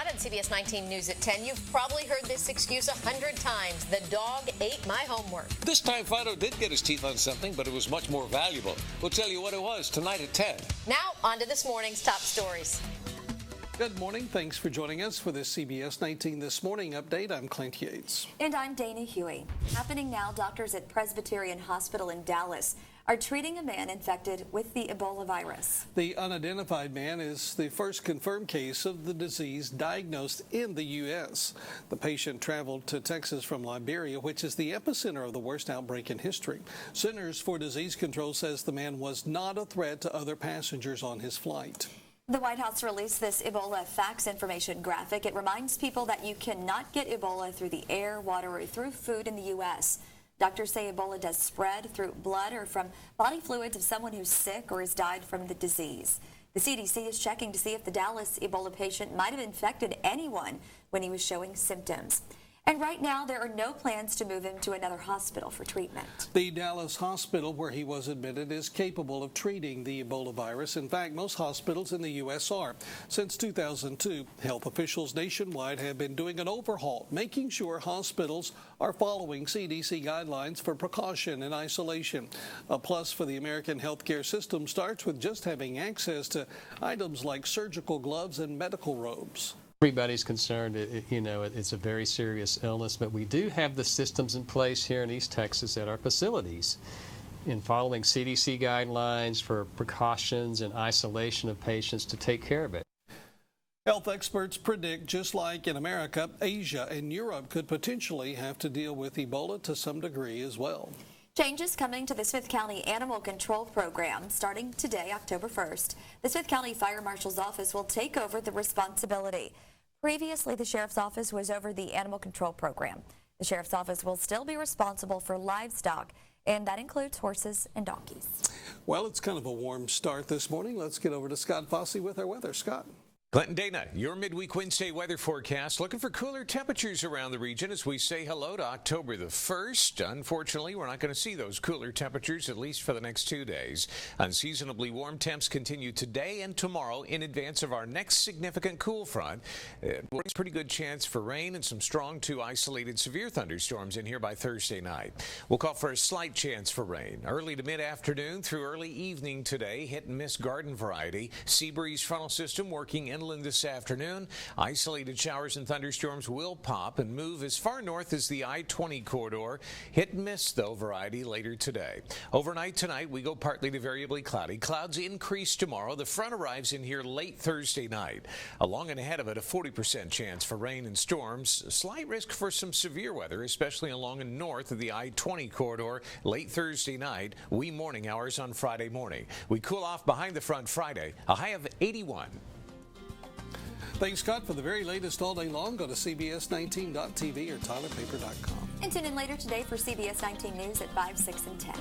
Tonight on CBS 19 News at 10, you've probably heard this excuse 100 times. The dog ate my homework. This time, Fido did get his teeth on something, but it was much more valuable. We'll tell you what it was tonight at 10. Now, on to this morning's top stories. Good morning. Thanks for joining us for this CBS 19 This Morning update. I'm Clint Yates. And I'm Dana Huey. Happening now, doctors at Presbyterian Hospital in Dallas are treating a man infected with the Ebola virus. The unidentified man is the first confirmed case of the disease diagnosed in the U.S. The patient traveled to Texas from Liberia, which is the epicenter of the worst outbreak in history. Centers for Disease Control says the man was not a threat to other passengers on his flight. The White House released this Ebola facts information graphic. It reminds people that you cannot get Ebola through the air, water, or through food in the U.S. Doctors say Ebola does spread through blood or from body fluids of someone who's sick or has died from the disease. The CDC is checking to see if the Dallas Ebola patient might have infected anyone when he was showing symptoms. And right now, there are no plans to move him to another hospital for treatment. The Dallas hospital where he was admitted is capable of treating the Ebola virus. In fact, most hospitals in the U.S. are. Since 2002, health officials nationwide have been doing an overhaul, making sure hospitals are following CDC guidelines for precaution and isolation. A plus for the American healthcare system starts with just having access to items like surgical gloves and medical robes. Everybody's concerned, it's a very serious illness, but we do have the systems in place here in East Texas at our facilities in following CDC guidelines for precautions and isolation of patients to take care of it. Health experts predict, just like in America, Asia and Europe could potentially have to deal with Ebola to some degree as well. Changes coming to the Smith County Animal Control Program starting today, October 1st. The Smith County Fire Marshal's Office will take over the responsibility. Previously, the Sheriff's Office was over the Animal Control Program. The Sheriff's Office will still be responsible for livestock, and that includes horses and donkeys. Well, it's kind of a warm start this morning. Let's get over to Scott Fossey with our weather. Scott. Clinton, Dana, your midweek Wednesday weather forecast. Looking for cooler temperatures around the region as we say hello to October the 1st. Unfortunately, we're not going to see those cooler temperatures, at least for the next 2 days. Unseasonably warm temps continue today and tomorrow in advance of our next significant cool front. It brings pretty good chance for rain and some strong to isolated severe thunderstorms in here by Thursday night. We'll call for a slight chance for rain. Early to mid-afternoon through early evening today, hit and miss garden variety. Sea breeze frontal system working inland this afternoon. Isolated showers and thunderstorms will pop and move as far north as the I-20 corridor. Hit and miss, though, variety later today. Overnight tonight, we go partly to variably cloudy. Clouds increase tomorrow. The front arrives in here late Thursday night. Along and ahead of it, a 40% chance for rain and storms. A slight risk for some severe weather, especially along and north of the I-20 corridor late Thursday night, wee morning hours on Friday morning. We cool off behind the front Friday, a high of 81. Thanks, Scott. For the very latest all day long, go to cbs19.tv or tylerpaper.com. And tune in later today for CBS 19 News at 5, 6, and 10.